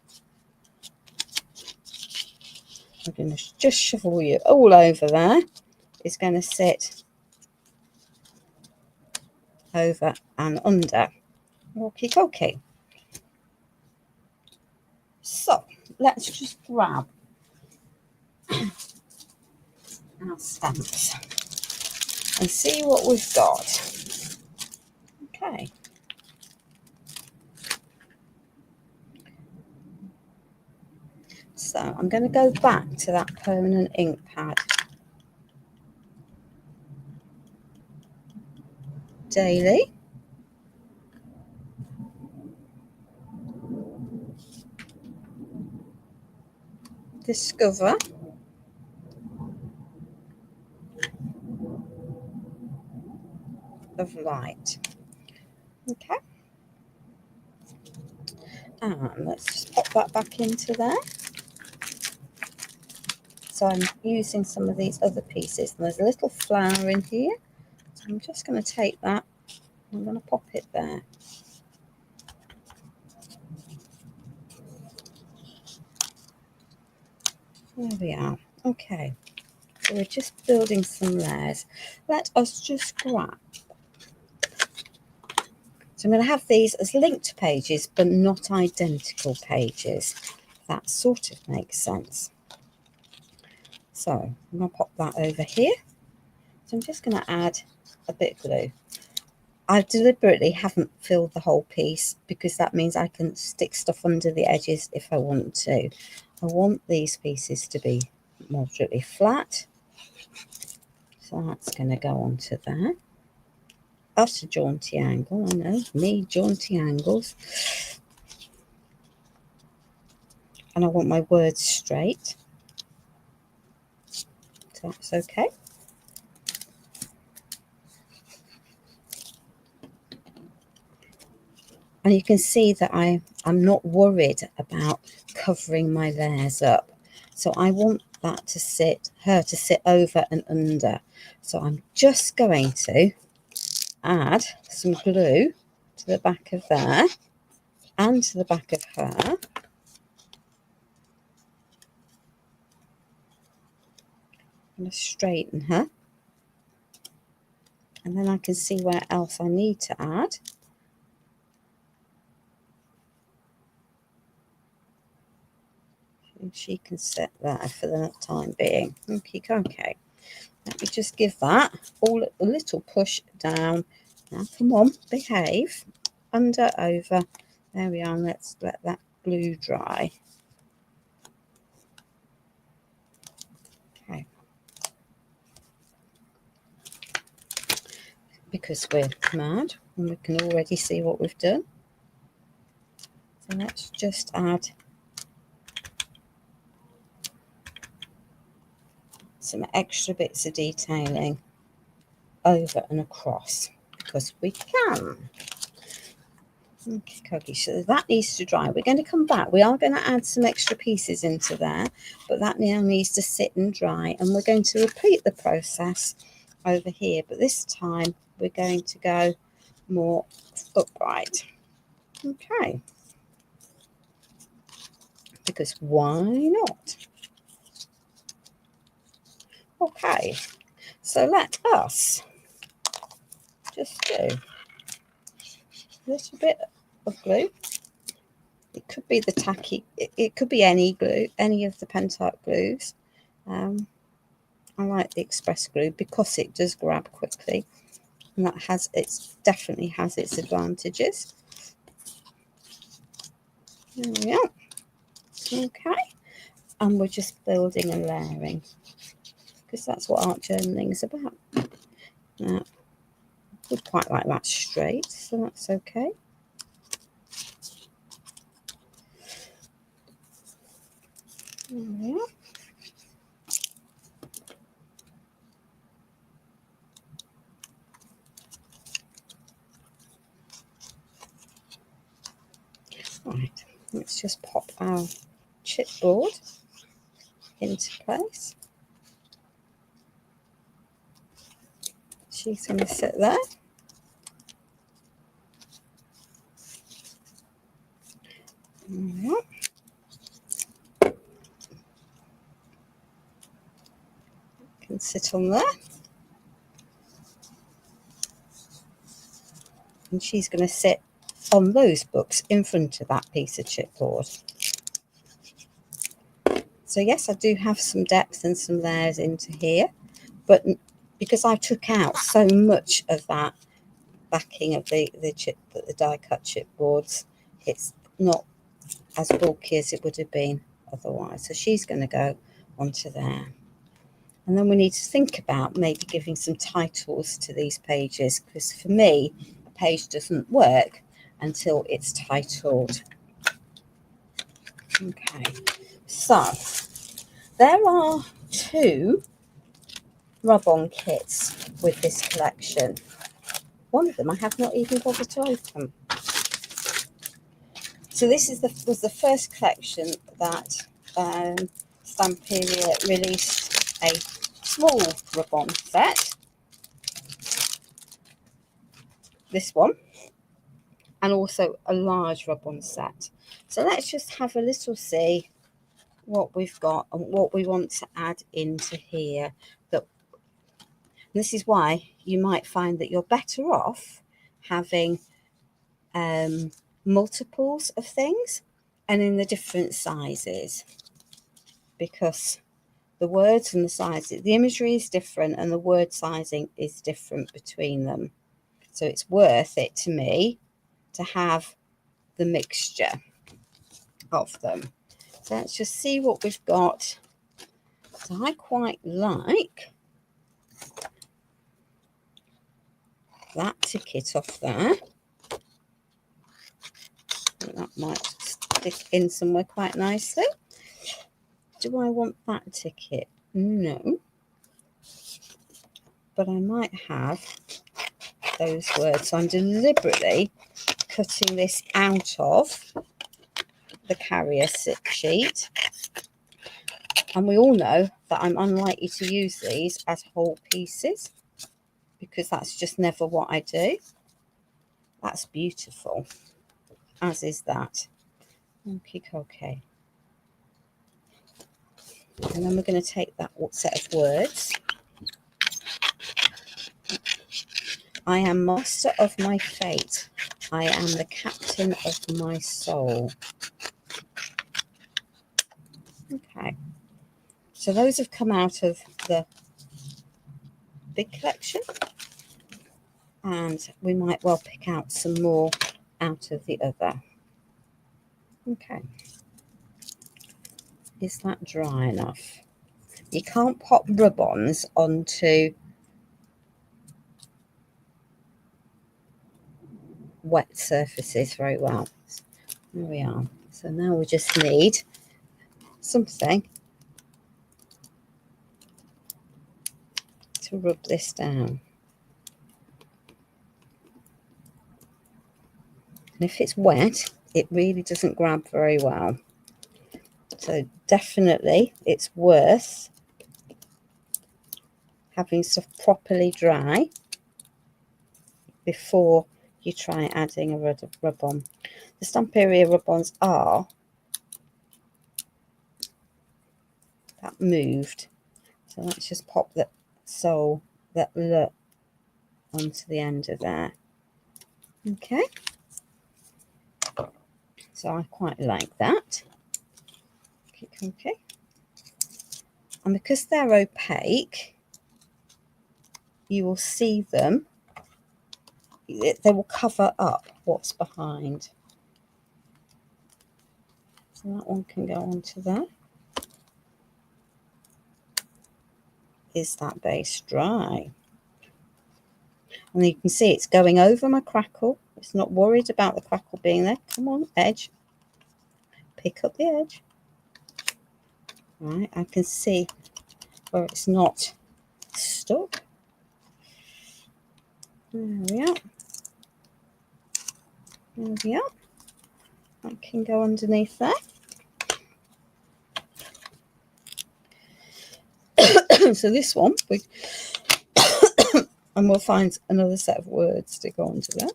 I'm going to just shovel you all over there, is going to sit over and under. Okie dokie. So let's just grab our stamps and see what we've got. Okay. So I'm going to go back to that permanent ink pad. Daily. Discover. Of light. Okay. And let's just pop that back into there. So I'm using some of these other pieces, and there's a little flower in here. So I'm just going to take that, I'm going to pop it there. There we are. Okay, so we're just building some layers. Let us just grab. So I'm going to have these as linked pages, but not identical pages. That sort of makes sense. So I'm going to pop that over here. So I'm just going to add a bit of glue. I deliberately haven't filled the whole piece because that means I can stick stuff under the edges if I want to. I want these pieces to be moderately flat. So that's going to go onto there. That's a jaunty angle, I know, me jaunty angles. And I want my words straight. So that's okay. And you can see that I'm not worried about covering my layers up. So I want that to sit, her to sit over and under. So I'm just going to add some glue to the back of there and to the back of her. I'm going to straighten her. And then I can see where else I need to add. And she can sit there for the time being. Okay. Let me just give that all a little push down. Now, come on, behave. Under, over. There we are. Let's let that glue dry. Okay. Because we're mad and we can already see what we've done. So let's just add some extra bits of detailing over and across because we can. Okay, so that needs to dry. We're going to come back. We are going to add some extra pieces into there, but that now needs to sit and dry, and we're going to repeat the process over here, but this time we're going to go more upright. Okay, because why not? Okay, so let us just do a little bit of glue. It could be the tacky, it could be any glue, any of the pentype glues. I like the express glue because it does grab quickly, and that has definitely has its advantages. There we are. Okay, and we're just building and layering because that's what art journaling is about. Now, I would quite like that straight, so that's okay. There we are. Right, let's just pop our chipboard into place. She's going to sit there. There we are. Can sit on there. And she's going to sit on those books in front of that piece of chipboard. So yes, I do have some depth and some layers into here, but because I took out so much of that backing of the die cut chipboards, it's not as bulky as it would have been otherwise. So she's going to go onto there. And then we need to think about maybe giving some titles to these pages, because for me, a page doesn't work until it's titled. Okay, so there are 2 rub-on kits with this collection. One of them I have not even bothered to open. So this is was the first collection that Stamperia released a small rub-on set. This one. And also a large rub-on set. So let's just have a little see what we've got and what we want to add into here. That this is why you might find that you're better off having multiples of things and in the different sizes, because the words and the sizes, the imagery is different and the word sizing is different between them. So it's worth it to me to have the mixture of them. So let's just see what we've got. So I quite like that ticket off there. That might stick in somewhere quite nicely. Do I want that ticket? No. But I might have those words. So I'm deliberately cutting this out of the carrier sheet. And we all know that I'm unlikely to use these as whole pieces because that's just never what I do. That's beautiful, as is that. Okay. And then we're going to take that set of words. I am master of my fate. I am the captain of my soul. Okay. So those have come out of the big collection. And we might well pick out some more out of the other. Okay. Is that dry enough? You can't pop rub-ons onto wet surfaces very well. There we are. So now we just need something to rub this down. And if it's wet, it really doesn't grab very well. So definitely it's worth having stuff properly dry before you try adding a rub-on. The Stamperia rub-ons are that moved. So let's just pop that sole, that look onto the end of there. Okay. So I quite like that. Okay. And because they're opaque, you will see them. They will cover up what's behind. So that one can go onto there. Is that base dry? And you can see it's going over my crackle. It's not worried about the crackle being there. Come on, edge. Pick up the edge. Right, I can see where it's not stuck. There we are. There we are. That can go underneath there. So this one, and we'll find another set of words to go onto there.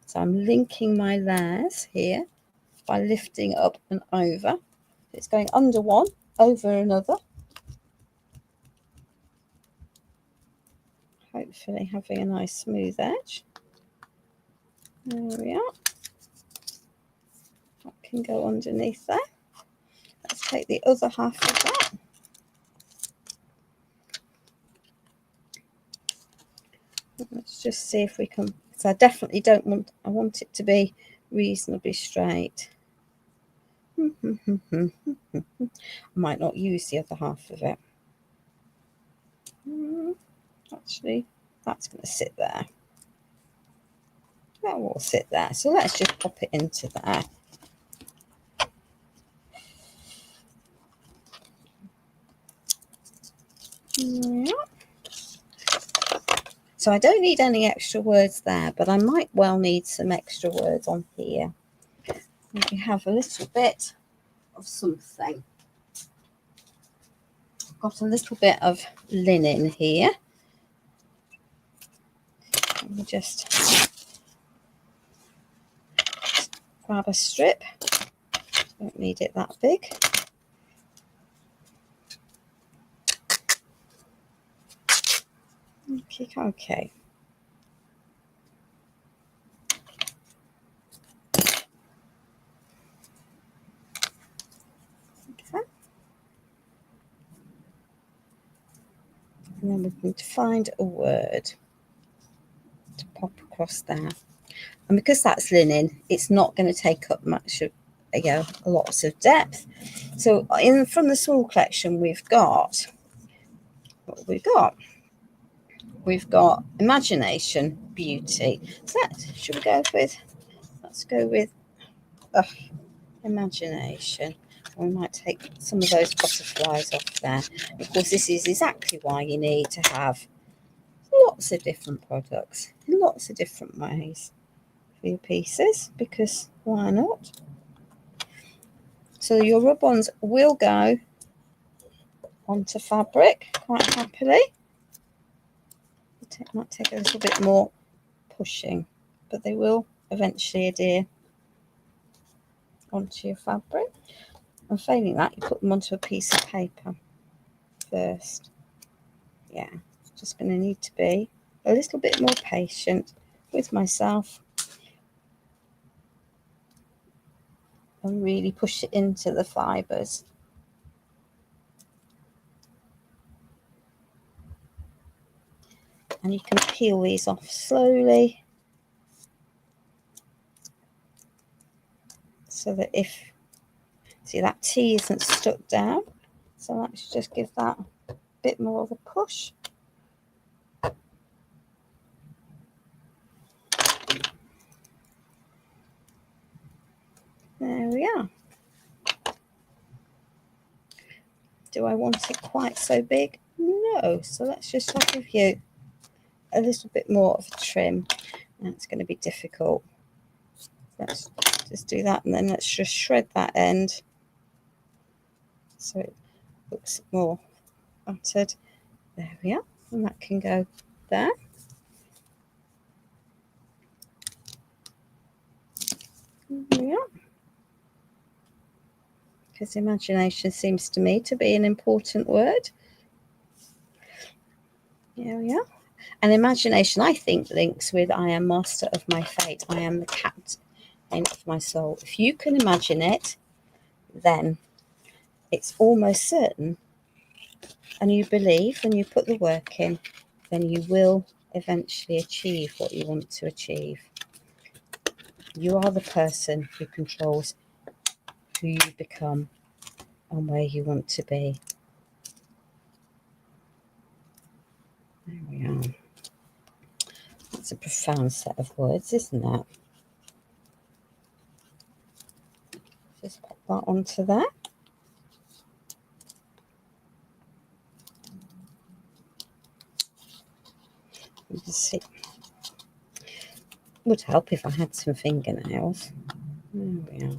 So I'm linking my layers here by lifting up and over. It's going under one, over another. Hopefully having a nice smooth edge. There we are. That can go underneath there. Let's take the other half of that. Let's just see if we can, so I definitely don't want, I want it to be reasonably straight. I might not use the other half of it. Actually, that's going to sit there. That will sit there. So let's just pop it into there. Yeah. So I don't need any extra words there, but I might well need some extra words on here. We have a little bit of something. I've got a little bit of linen here. Let me just grab a strip. Don't need it that big. Okay. And then we need to find a word to pop across there. And because that's linen, it's not going to take up much of, lots of depth. So from the small collection, we've got imagination, beauty. So should we go with? Let's go with imagination. We might take some of those butterflies off there. Of course, this is exactly why you need to have lots of different products in lots of different ways for your pieces, because why not? So your rub-ons will go onto fabric quite happily. It might take a little bit more pushing, but they will eventually adhere onto your fabric. And failing that, you put them onto a piece of paper first. Yeah, just going to need to be a little bit more patient with myself and really push it into the fibres. And you can peel these off slowly so that that T isn't stuck down. So let's just give that a bit more of a push. There we are. Do I want it quite so big? No. So let's just give you a little bit more of a trim. That's going to be difficult. Let's just do that, and then let's just shred that end so it looks more battered. There we are. And that can go there. There we are. Because imagination seems to me to be an important word. There we are. And imagination, I think, links with I am master of my fate. I am the captain of my soul. If you can imagine it, then it's almost certain, and you believe and you put the work in, then you will eventually achieve what you want to achieve. You are the person who controls who you become and where you want to be. There we are. That's a profound set of words, isn't it? Just pop that onto there. You can see. Would help if I had some fingernails. There we are.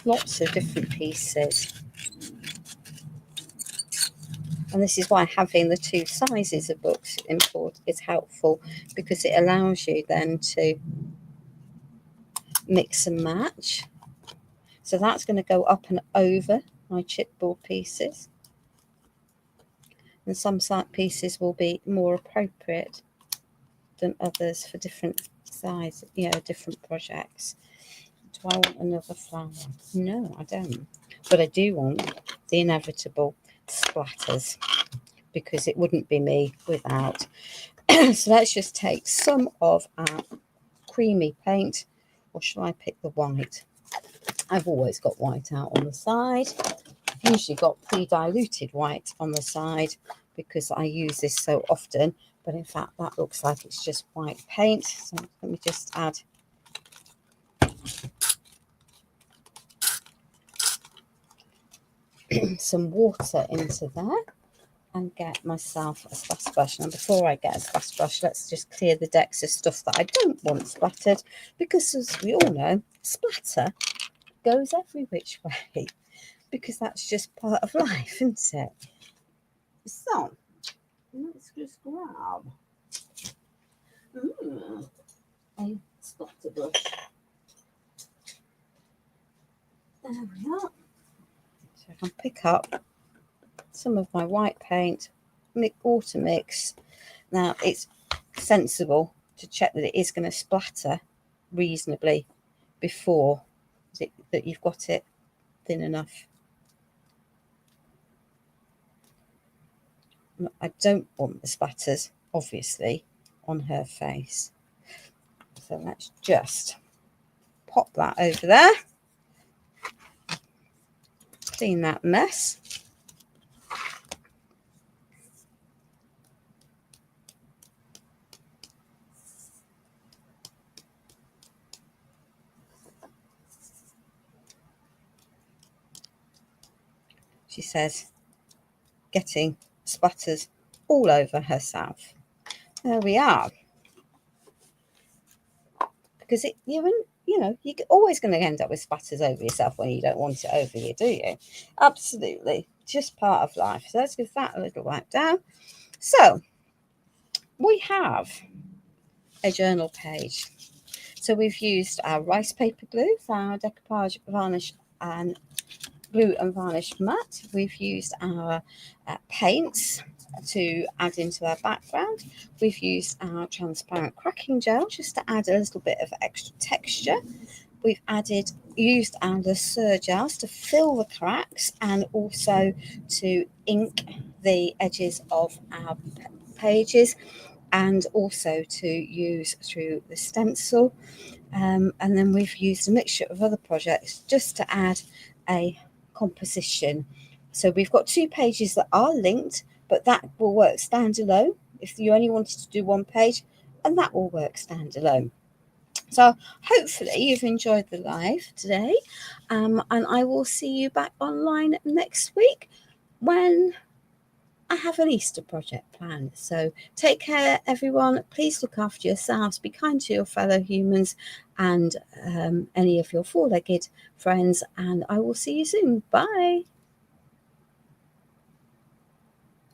Lots of different pieces. And this is why having the two sizes of books is helpful, because it allows you then to mix and match. So that's going to go up and over my chipboard pieces. And some pieces will be more appropriate than others for different size, different projects. Do I want another flower? No, I don't. But I do want the inevitable splatters, because it wouldn't be me without. So let's just take some of our creamy paint, or shall I pick the white? I've always got white out on the side. Usually got pre-diluted white on the side because I use this so often, but in fact that looks like it's just white paint. So let me just add some water into there and get myself a splash brush. Now before I get a splash brush, let's just clear the decks of stuff that I don't want splattered, because as we all know, splatter goes every which way, because that's just part of life, isn't it? So let's just grab a splatter brush. There we are. So I can pick up some of my white paint, water mix. Now it's sensible to check that it is going to splatter reasonably before that you've got it thin enough. I don't want the splatters, obviously, on her face. So let's just pop that over there. Clean that mess. She says, getting splatters all over herself. There we are. Because you're always going to end up with splatters over yourself when you don't want it over you, do you? Absolutely. Just part of life. So let's give that a little wipe down. So we have a journal page. So we've used our rice paper glue for our decoupage varnish and glue and varnish mat. We've used our paints to add into our background. We've used our transparent cracking gel just to add a little bit of extra texture. We've used our Lasur gels to fill the cracks and also to ink the edges of our pages, and also to use through the stencil. And then we've used a mixture of other projects just to add a composition. So we've got 2 pages that are linked, but that will work standalone if you only wanted to do one page, and that will work standalone. So hopefully you've enjoyed the live today, and I will see you back online next week when I have an Easter project planned. So take care, everyone. Please look after yourselves. Be kind to your fellow humans and any of your 4-legged friends. And I will see you soon. Bye.